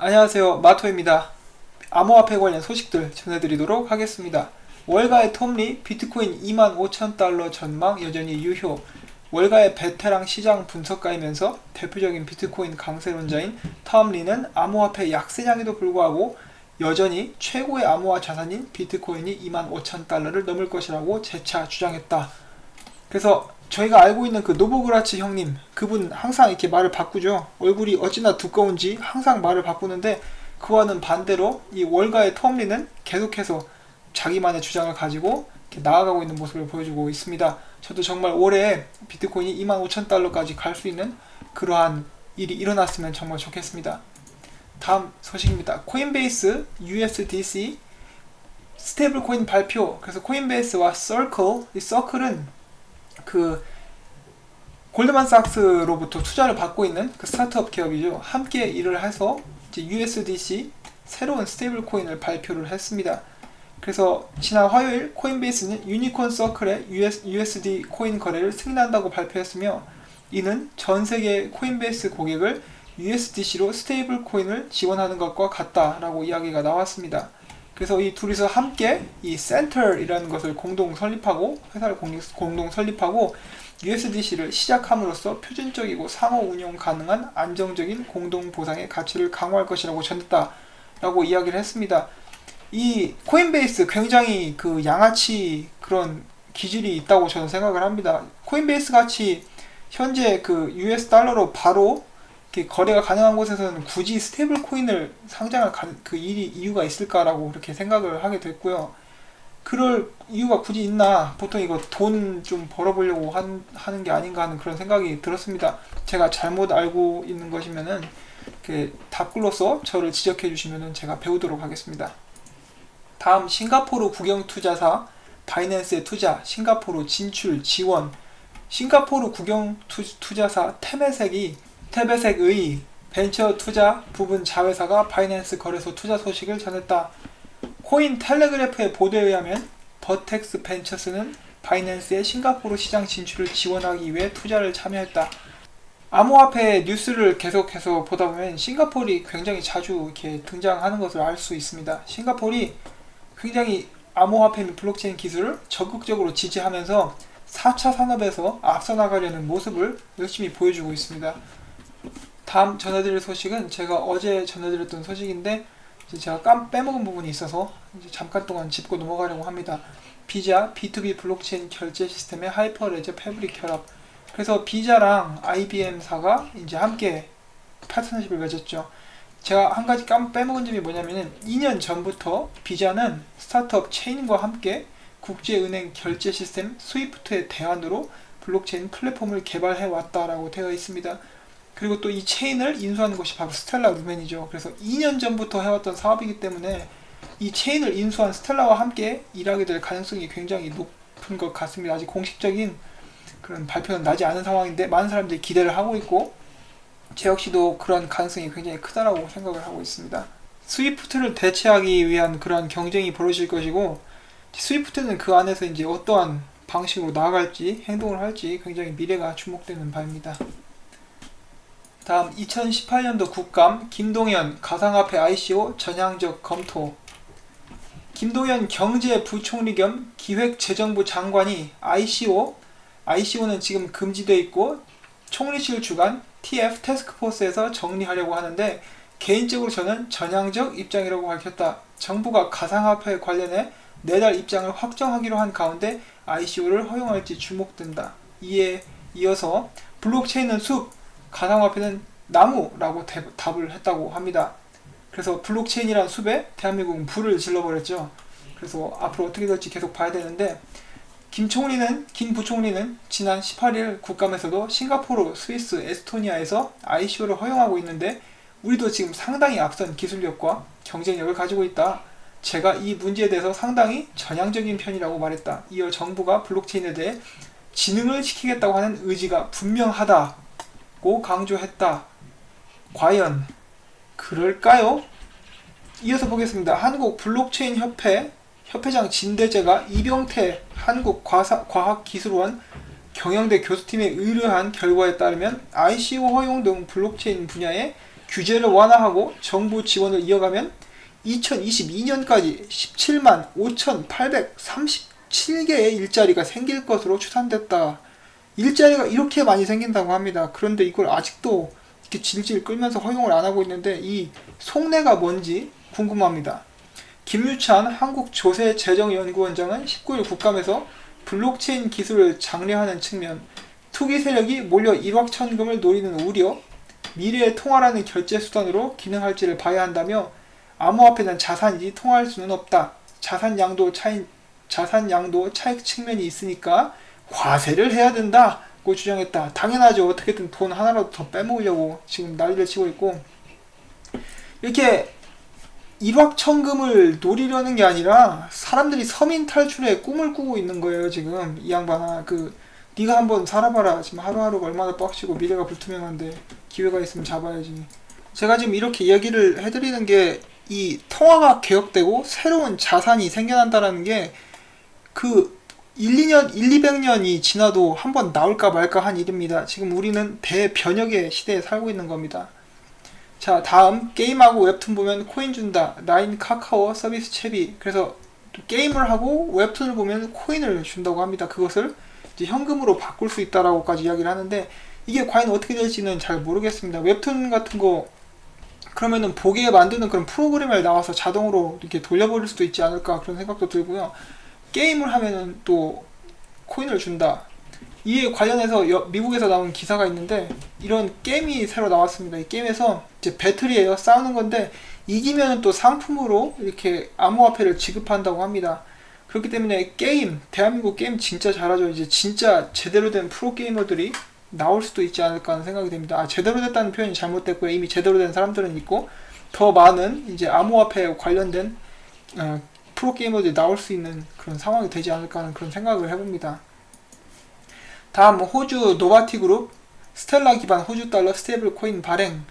안녕하세요, 마토입니다. 암호화폐 관련 소식들 전해드리도록 하겠습니다. 월가의 톰리 비트코인 25,000달러 전망 여전히 유효. 월가의 베테랑 시장 분석가이면서 대표적인 비트코인 강세론자인 톰리는 암호화폐 약세장에도 불구하고 여전히 최고의 암호화 자산인 비트코인이 25,000달러를 넘을 것이라고 재차 주장했다. 그래서 저희가 알고 있는 그 노보그라치 형님, 그분 항상 이렇게 말을 바꾸죠. 얼굴이 어찌나 두꺼운지 항상 말을 바꾸는데, 그와는 반대로 이 월가의 톰리는 계속해서 자기만의 주장을 가지고 이렇게 나아가고 있는 모습을 보여주고 있습니다. 저도 정말 올해 비트코인이 25,000달러까지 갈 수 있는 그러한 일이 일어났으면 정말 좋겠습니다. 다음 소식입니다. 코인베이스 USDC 스테이블 코인 발표. 그래서 코인베이스와 서클, 이 서클은 그 골드만삭스로부터 투자를 받고 있는 그 스타트업 기업이죠. 함께 일을 해서 이제 USDC 새로운 스테이블 코인을 발표를 했습니다. 그래서 지난 화요일 코인베이스는 유니콘 서클의 USD 코인 거래를 승인한다고 발표했으며, 이는 전 세계 코인베이스 고객을 USDC로 스테이블 코인을 지원하는 것과 같다라고 이야기가 나왔습니다. 그래서 이 둘이서 함께 이 센터이라는 것을 공동 설립하고, 회사를 공동 설립하고 USDC를 시작함으로써 표준적이고 상호 운용 가능한 안정적인 공동 보상의 가치를 강화할 것이라고 전했다라고 이야기를 했습니다. 이 코인베이스 굉장히 그 양아치 그런 기질이 있다고 저는 생각을 합니다. 코인베이스 같이 현재 그 US 달러로 바로 거래가 가능한 곳에서는 굳이 스테이블 코인을 상장할 그 이유가 있을까라고 그렇게 생각을 하게 됐고요. 그럴 이유가 굳이 있나? 보통 이거 돈 좀 벌어보려고 하는 게 아닌가 하는 그런 생각이 들었습니다. 제가 잘못 알고 있는 것이면은 이렇게 답글로서 저를 지적해 주시면은 제가 배우도록 하겠습니다. 다음, 싱가포르 국영투자사 바이낸스의 투자, 싱가포르 진출 지원. 싱가포르 국영투자사 테베색의 벤처 투자 부분 자회사가 바이낸스 거래소 투자 소식을 전했다. 코인 텔레그래프의 보도에 의하면 버텍스 벤처스는 바이낸스의 싱가포르 시장 진출을 지원하기 위해 투자를 참여했다. 암호화폐 뉴스를 계속해서 보다 보면 싱가포르이 굉장히 자주 이렇게 등장하는 것을 알 수 있습니다. 싱가포르이 굉장히 암호화폐 및 블록체인 기술을 적극적으로 지지하면서 4차 산업에서 앞서 나가려는 모습을 열심히 보여주고 있습니다. 다음 전해드릴 소식은 제가 어제 전해드렸던 소식인데, 제가 빼먹은 부분이 있어서 이제 잠깐 동안 짚고 넘어가려고 합니다. 비자 B2B 블록체인 결제 시스템의 하이퍼레저 패브릭 결합. 그래서 비자랑 IBM사가 이제 함께 파트너십을 맺었죠. 제가 한 가지 빼먹은 점이 뭐냐면은 2년 전부터 비자는 스타트업 체인과 함께 국제은행 결제 시스템 스위프트의 대안으로 블록체인 플랫폼을 개발해 왔다라고 되어 있습니다. 그리고 또 이 체인을 인수하는 것이 바로 스텔라 루멘이죠. 그래서 2년 전부터 해왔던 사업이기 때문에 이 체인을 인수한 스텔라와 함께 일하게 될 가능성이 굉장히 높은 것 같습니다. 아직 공식적인 그런 발표는 나지 않은 상황인데 많은 사람들이 기대를 하고 있고, 제 역시도 그런 가능성이 굉장히 크다라고 생각을 하고 있습니다. 스위프트를 대체하기 위한 그런 경쟁이 벌어질 것이고, 스위프트는 그 안에서 이제 어떠한 방식으로 나아갈지 행동을 할지 굉장히 미래가 주목되는 바입니다. 다음, 2018년도 국감 김동연 가상화폐 ICO 전향적 검토. 김동연 경제부총리 겸 기획재정부 장관이 ICO는 지금 금지되어 있고 총리실 주관 TF 태스크포스에서 정리하려고 하는데, 개인적으로 저는 전향적 입장이라고 밝혔다. 정부가 가상화폐 관련해 내달 입장을 확정하기로 한 가운데 ICO를 허용할지 주목된다. 이에 이어서 블록체인은 숲, 가상화폐는 나무라고 답을 했다고 합니다. 그래서 블록체인이란 숲에 대한민국은 불을 질러버렸죠. 그래서 앞으로 어떻게 될지 계속 봐야 되는데, 김 부총리는 지난 18일 국감에서도 싱가포르, 스위스, 에스토니아에서 ICO를 허용하고 있는데 우리도 지금 상당히 앞선 기술력과 경쟁력을 가지고 있다. 제가 이 문제에 대해서 상당히 전향적인 편이라고 말했다. 이어 정부가 블록체인에 대해 진흥을 시키겠다고 하는 의지가 분명하다고 강조했다. 과연 그럴까요? 이어서 보겠습니다. 한국 블록체인 협회장 진대재가 이병태 한국과학기술원 경영대 교수팀에 의뢰한 결과에 따르면 ICO 허용 등 블록체인 분야의 규제를 완화하고 정부 지원을 이어가면 2022년까지 17만 5,837개의 일자리가 생길 것으로 추산됐다. 일자리가 이렇게 많이 생긴다고 합니다. 그런데 이걸 아직도 이렇게 질질 끌면서 허용을 안 하고 있는데 이 속내가 뭔지 궁금합니다. 김유찬 한국조세재정연구원장은 19일 국감에서 블록체인 기술을 장려하는 측면, 투기 세력이 몰려 일확천금을 노리는 우려, 미래의 통화라는 결제 수단으로 기능할지를 봐야 한다며 암호화폐는 자산이지 통화할 수는 없다. 자산 양도 차익 측면이 있으니까 과세를 해야 된다고 주장했다. 당연하죠. 어떻게든 돈 하나라도 더 빼먹으려고 지금 난리를 치고 있고, 이렇게 일확천금을 노리려는 게 아니라 사람들이 서민 탈출의 꿈을 꾸고 있는 거예요. 지금 이 양반아, 네가 한번 살아봐라. 지금 하루하루가 얼마나 빡치고 미래가 불투명한데 기회가 있으면 잡아야지. 제가 지금 이렇게 이야기를 해드리는 게, 이 통화가 개혁되고 새로운 자산이 생겨난다라는 게 200년이 지나도 한번 나올까 말까 한 일입니다. 지금 우리는 대변혁의 시대에 살고 있는 겁니다. 자, 다음 게임하고 웹툰 보면 코인 준다. 라인, 카카오, 서비스 채비. 그래서 게임을 하고 웹툰을 보면 코인을 준다고 합니다. 그것을 이제 현금으로 바꿀 수 있다라고까지 이야기를 하는데, 이게 과연 어떻게 될지는 잘 모르겠습니다. 웹툰 같은 거 그러면은 보게 만드는 그런 프로그램을 나와서 자동으로 이렇게 돌려버릴 수도 있지 않을까, 그런 생각도 들고요. 게임을 하면은 또 코인을 준다. 이에 관련해서 미국에서 나온 기사가 있는데, 이런 게임이 새로 나왔습니다. 이 게임에서 이제 배틀이에요. 싸우는 건데 이기면은 또 상품으로 이렇게 암호화폐를 지급한다고 합니다. 그렇기 때문에 대한민국 게임 진짜 잘하죠. 이제 진짜 제대로 된 프로게이머들이 나올 수도 있지 않을까 하는 생각이 듭니다. 제대로 됐다는 표현이 잘못됐고요. 이미 제대로 된 사람들은 있고, 더 많은 이제 암호화폐에 관련된 프로게이머들이 나올 수 있는 그런 상황이 되지 않을까 하는 그런 생각을 해봅니다. 다음 호주 노바티그룹 스텔라 기반 호주 달러 스테이블 코인 발행.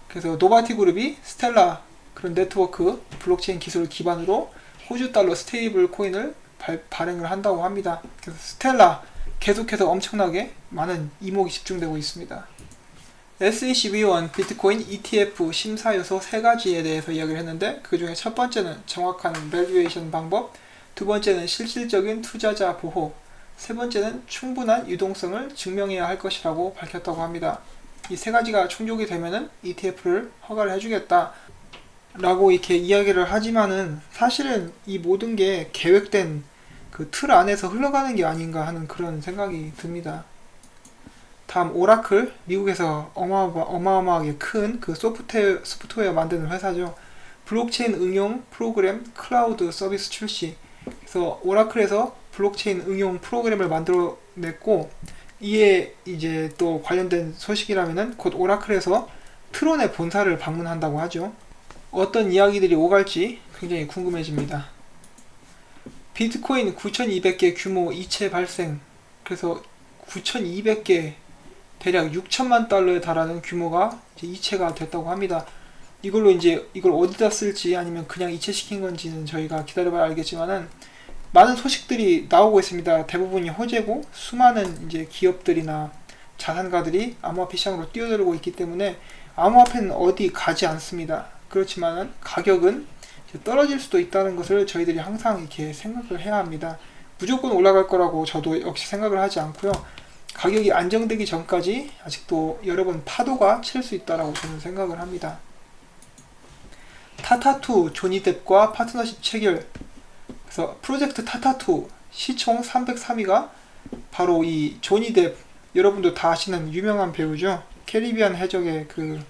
그래서 노바티그룹이 스텔라 그런 네트워크 블록체인 기술을 기반으로 호주 달러 스테이블 코인을 발행을 한다고 합니다. 그래서 스텔라 계속해서 엄청나게 많은 이목이 집중되고 있습니다. SEC 위원 비트코인 ETF 심사 요소 3가지에 대해서 이야기를 했는데, 그 중에 첫 번째는 정확한 밸류에이션 방법, 두 번째는 실질적인 투자자 보호, 세 번째는 충분한 유동성을 증명해야 할 것이라고 밝혔다고 합니다. 이 3가지가 충족이 되면은 ETF를 허가를 해주겠다 라고 이렇게 이야기를 하지만은, 사실은 이 모든 게 계획된 그 틀 안에서 흘러가는 게 아닌가 하는 그런 생각이 듭니다. 다음 오라클, 미국에서 어마어마하게 큰 그 소프트웨어 만드는 회사죠. 블록체인 응용 프로그램 클라우드 서비스 출시. 그래서 오라클에서 블록체인 응용 프로그램을 만들어냈고, 이에 이제 또 관련된 소식이라면은 곧 오라클에서 트론의 본사를 방문한다고 하죠. 어떤 이야기들이 오갈지 굉장히 궁금해집니다. 비트코인 9,200개 규모 이체 발생. 그래서 9,200개, 대략 6천만 달러에 달하는 규모가 이제 이체가 됐다고 합니다. 이걸 어디다 쓸지 아니면 그냥 이체시킨 건지는 저희가 기다려봐야 알겠지만은, 많은 소식들이 나오고 있습니다. 대부분이 호재고, 수많은 이제 기업들이나 자산가들이 암호화폐 시장으로 뛰어들고 있기 때문에 암호화폐는 어디 가지 않습니다. 그렇지만은 가격은 떨어질 수도 있다는 것을 저희들이 항상 이렇게 생각을 해야 합니다. 무조건 올라갈 거라고 저도 역시 생각을 하지 않고요. 가격이 안정되기 전까지 아직도 여러 번 파도가 칠 수 있다라고 저는 생각을 합니다. 타타2 조니뎁과 파트너십 체결. 그래서 프로젝트 타타2 시총 303위가 바로 이 조니뎁, 여러분도 다 아시는 유명한 배우죠. 캐리비안 해적의 그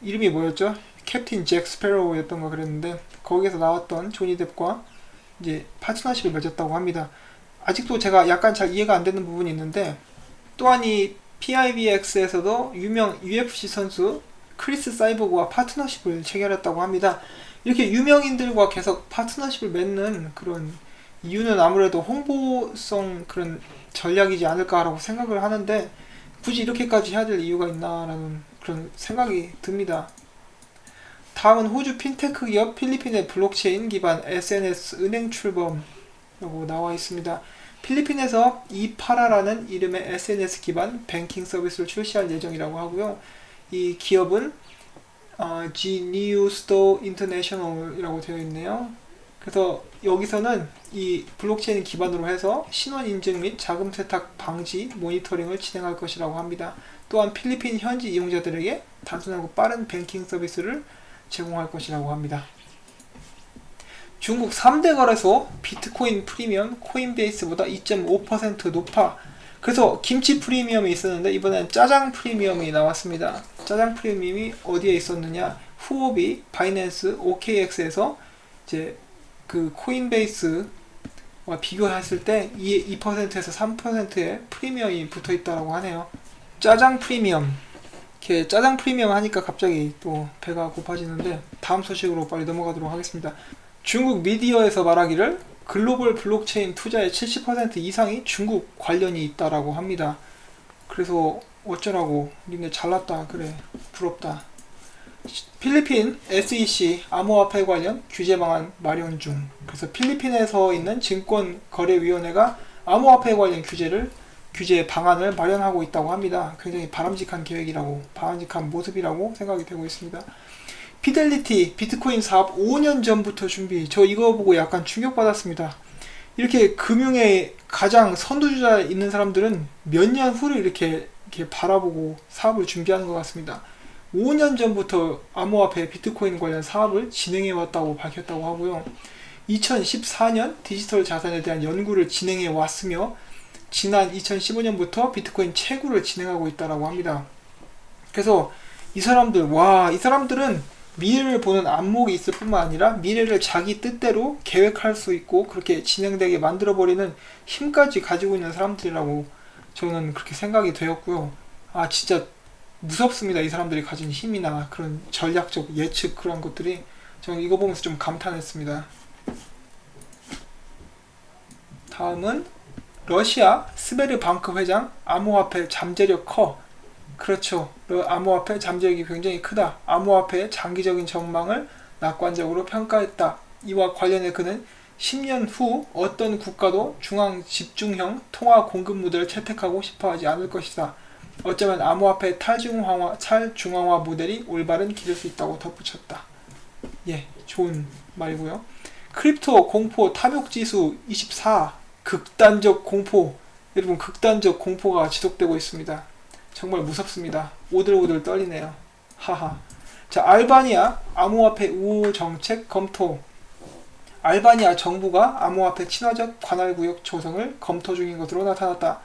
이름이 뭐였죠? 캡틴 잭 스페로우였던 거 그랬는데, 거기에서 나왔던 조니뎁과 이제 파트너십을 맺었다고 합니다. 아직도 제가 약간 잘 이해가 안 되는 부분이 있는데, 또한 이 PIBX에서도 유명 UFC 선수 크리스 사이버그와 파트너십을 체결했다고 합니다. 이렇게 유명인들과 계속 파트너십을 맺는 그런 이유는 아무래도 홍보성 그런 전략이지 않을까라고 생각을 하는데, 굳이 이렇게까지 해야 될 이유가 있나라는 그런 생각이 듭니다. 다음은 호주 핀테크 기업 필리핀의 블록체인 기반 SNS 은행 출범이라고 나와 있습니다. 필리핀에서 이파라라는 이름의 SNS 기반 뱅킹 서비스를 출시할 예정이라고 하고요. 이 기업은 G-New Store International이라고 되어 있네요. 그래서 여기서는 이 블록체인 기반으로 해서 신원 인증 및 자금 세탁 방지 모니터링을 진행할 것이라고 합니다. 또한 필리핀 현지 이용자들에게 단순하고 빠른 뱅킹 서비스를 제공할 것이라고 합니다. 중국 3대 거래소 비트코인 프리미엄 코인베이스보다 2.5% 높아. 그래서 김치 프리미엄이 있었는데 이번엔 짜장 프리미엄이 나왔습니다. 짜장 프리미엄이 어디에 있었느냐? 후오비, 바이낸스, OKX에서 이제 그 코인베이스와 비교했을 때 2%에서 3%의 프리미엄이 붙어 있다고 하네요. 짜장 프리미엄. 이렇게 짜장 프리미엄 하니까 갑자기 또 배가 고파지는데 다음 소식으로 빨리 넘어가도록 하겠습니다. 중국 미디어에서 말하기를 글로벌 블록체인 투자의 70% 이상이 중국 관련이 있다라고 합니다. 그래서 어쩌라고, 니네 잘났다, 그래, 부럽다. 필리핀 SEC 암호화폐 관련 규제 방안 마련 중. 그래서 필리핀에서 있는 증권거래위원회가 암호화폐 관련 규제 방안을 마련하고 있다고 합니다. 굉장히 바람직한 계획이라고, 바람직한 모습이라고 생각이 되고 있습니다. 피델리티 비트코인 사업 5년 전부터 준비. 저 이거 보고 약간 충격받았습니다. 이렇게 금융에 가장 선두주자에 있는 사람들은 몇 년 후를 이렇게 바라보고 사업을 준비하는 것 같습니다. 5년 전부터 암호화폐 비트코인 관련 사업을 진행해 왔다고 밝혔다고 하고요. 2014년 디지털 자산에 대한 연구를 진행해 왔으며 지난 2015년부터 비트코인 채굴을 진행하고 있다고 합니다. 그래서 이 사람들은 미래를 보는 안목이 있을 뿐만 아니라 미래를 자기 뜻대로 계획할 수 있고 그렇게 진행되게 만들어버리는 힘까지 가지고 있는 사람들이라고 저는 그렇게 생각이 되었고요. 진짜 무섭습니다. 이 사람들이 가진 힘이나 그런 전략적 예측, 그런 것들이. 저는 이거 보면서 좀 감탄했습니다. 다음은 러시아 스베르방크 회장 암호화폐 잠재력 커. 그렇죠. 암호화폐 잠재력이 굉장히 크다. 암호화폐의 장기적인 전망을 낙관적으로 평가했다. 이와 관련해 그는 10년 후 어떤 국가도 중앙 집중형 통화 공급 모델을 채택하고 싶어하지 않을 것이다. 어쩌면 암호화폐 탈중앙화 모델이 올바른 길일 수 있다고 덧붙였다. 예, 좋은 말이고요. 크립토 공포 탐욕지수 24. 극단적 공포. 여러분, 극단적 공포가 지속되고 있습니다. 정말 무섭습니다. 오들오들 떨리네요. 하하. 자, 알바니아 암호화폐 우호 정책 검토. 알바니아 정부가 암호화폐 친화적 관할구역 조성을 검토 중인 것으로 나타났다.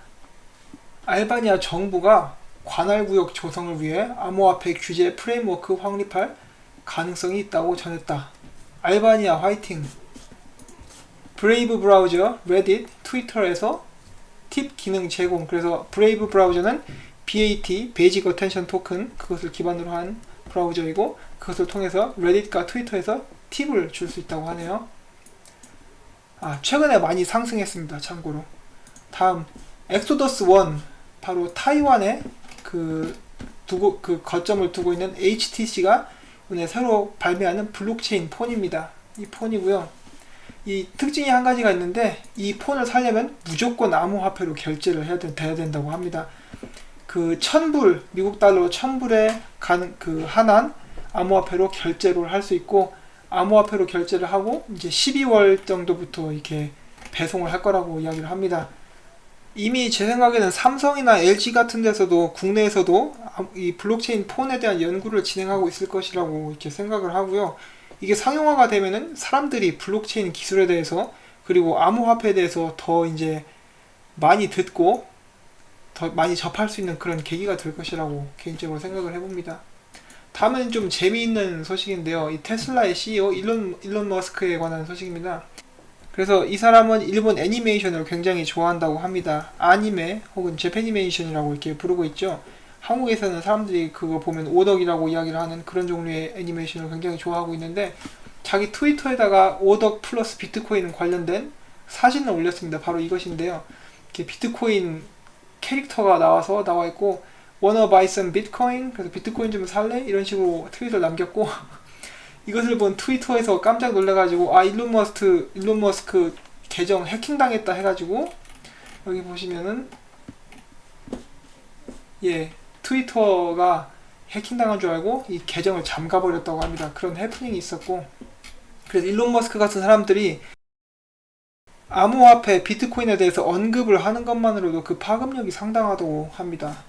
알바니아 정부가 관할구역 조성을 위해 암호화폐 규제 프레임워크 확립할 가능성이 있다고 전했다. 알바니아 화이팅! 브레이브 브라우저, 레딧, 트위터에서 팁 기능 제공. 그래서 브레이브 브라우저는 BAT, 베이직 어텐션 토큰, 그것을 기반으로 한 브라우저이고 그것을 통해서 레딧과 트위터에서 팁을 줄 수 있다고 하네요. 최근에 많이 상승했습니다. 참고로. 다음 엑소더스 1, 바로 타이완에 거점을 두고 있는 HTC가 이번에 새로 발매하는 블록체인 폰입니다. 이 폰이고요. 이 특징이 한 가지가 있는데 이 폰을 사려면 무조건 암호화폐로 결제를 돼야 된다고 합니다. 그 1000불, 미국 달러 1000불에 한한 암호화폐로 결제를 할 수 있고, 암호화폐로 결제를 하고 이제 12월 정도부터 이렇게 배송을 할 거라고 이야기를 합니다. 이미 제 생각에는 삼성이나 LG 같은 데서도 국내에서도 이 블록체인 폰에 대한 연구를 진행하고 있을 것이라고 이렇게 생각을 하고요. 이게 상용화가 되면은 사람들이 블록체인 기술에 대해서 그리고 암호화폐에 대해서 더 이제 많이 듣고 더 많이 접할 수 있는 그런 계기가 될 것이라고 개인적으로 생각을 해봅니다. 다음은 좀 재미있는 소식인데요. 이 테슬라의 CEO 일론 머스크에 관한 소식입니다. 그래서 이 사람은 일본 애니메이션을 굉장히 좋아한다고 합니다. 아니메 혹은 재패니메이션이라고 이렇게 부르고 있죠. 한국에서는 사람들이 그거 보면 오덕이라고 이야기를 하는 그런 종류의 애니메이션을 굉장히 좋아하고 있는데, 자기 트위터에다가 오덕 플러스 비트코인 관련된 사진을 올렸습니다. 바로 이것인데요. 이렇게 비트코인 캐릭터가 나와 있고 wanna buy some bitcoin? 그래서 비트코인 좀 살래? 이런 식으로 트윗을 남겼고 이것을 본 트위터에서 깜짝 놀라가지고 일론 머스크 계정 해킹당했다 해가지고 여기 보시면은 트위터가 해킹당한 줄 알고 이 계정을 잠가버렸다고 합니다. 그런 해프닝이 있었고, 그래서 일론 머스크 같은 사람들이 암호화폐 비트코인에 대해서 언급을 하는 것만으로도 그 파급력이 상당하다고 합니다.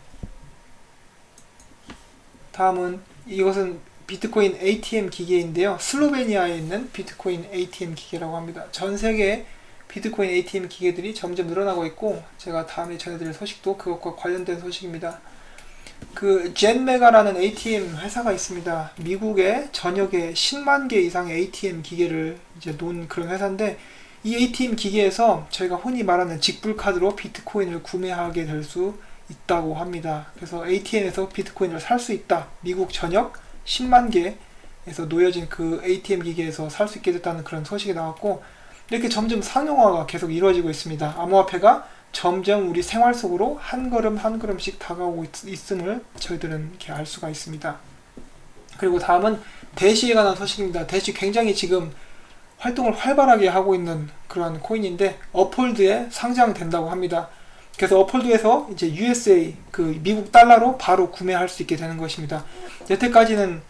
다음은 이것은 비트코인 ATM 기계인데요. 슬로베니아에 있는 비트코인 ATM 기계라고 합니다. 전 세계 비트코인 ATM 기계들이 점점 늘어나고 있고, 제가 다음에 전해드릴 소식도 그것과 관련된 소식입니다. 그 젠메가라는 ATM 회사가 있습니다. 미국의 전역에 10만 개 이상의 ATM 기계를 이제 놓은 그런 회사인데, 이 ATM 기계에서 저희가 흔히 말하는 직불카드로 비트코인을 구매하게 될 수 있다고 합니다. 그래서 ATM에서 비트코인을 살 수 있다. 미국 전역 10만 개에서 놓여진 그 ATM 기계에서 살 수 있게 됐다는 그런 소식이 나왔고, 이렇게 점점 상용화가 계속 이루어지고 있습니다. 암호화폐가 점점 우리 생활 속으로 한 걸음 한 걸음씩 다가오고 있음을 저희들은 이렇게 알 수가 있습니다. 그리고 다음은 대시에 관한 소식입니다. 대시 굉장히 지금 활동을 활발하게 하고 있는 그러한 코인인데, 업홀드에 상장된다고 합니다. 그래서 업홀드에서 이제 USA 그 미국 달러로 바로 구매할 수 있게 되는 것입니다. 여태까지는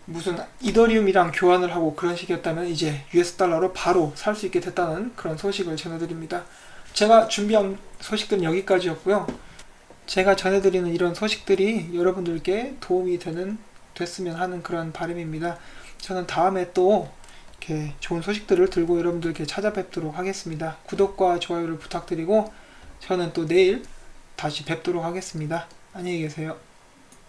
무슨 이더리움이랑 교환을 하고 그런 식이었다면, 이제 US 달러로 바로 살 수 있게 됐다는 그런 소식을 전해드립니다. 제가 준비한 소식들은 여기까지였고요. 제가 전해드리는 이런 소식들이 여러분들께 도움이 됐으면 하는 그런 바람입니다. 저는 다음에 또 이렇게 좋은 소식들을 들고 여러분들께 찾아뵙도록 하겠습니다. 구독과 좋아요를 부탁드리고, 저는 또 내일 다시 뵙도록 하겠습니다. 안녕히 계세요.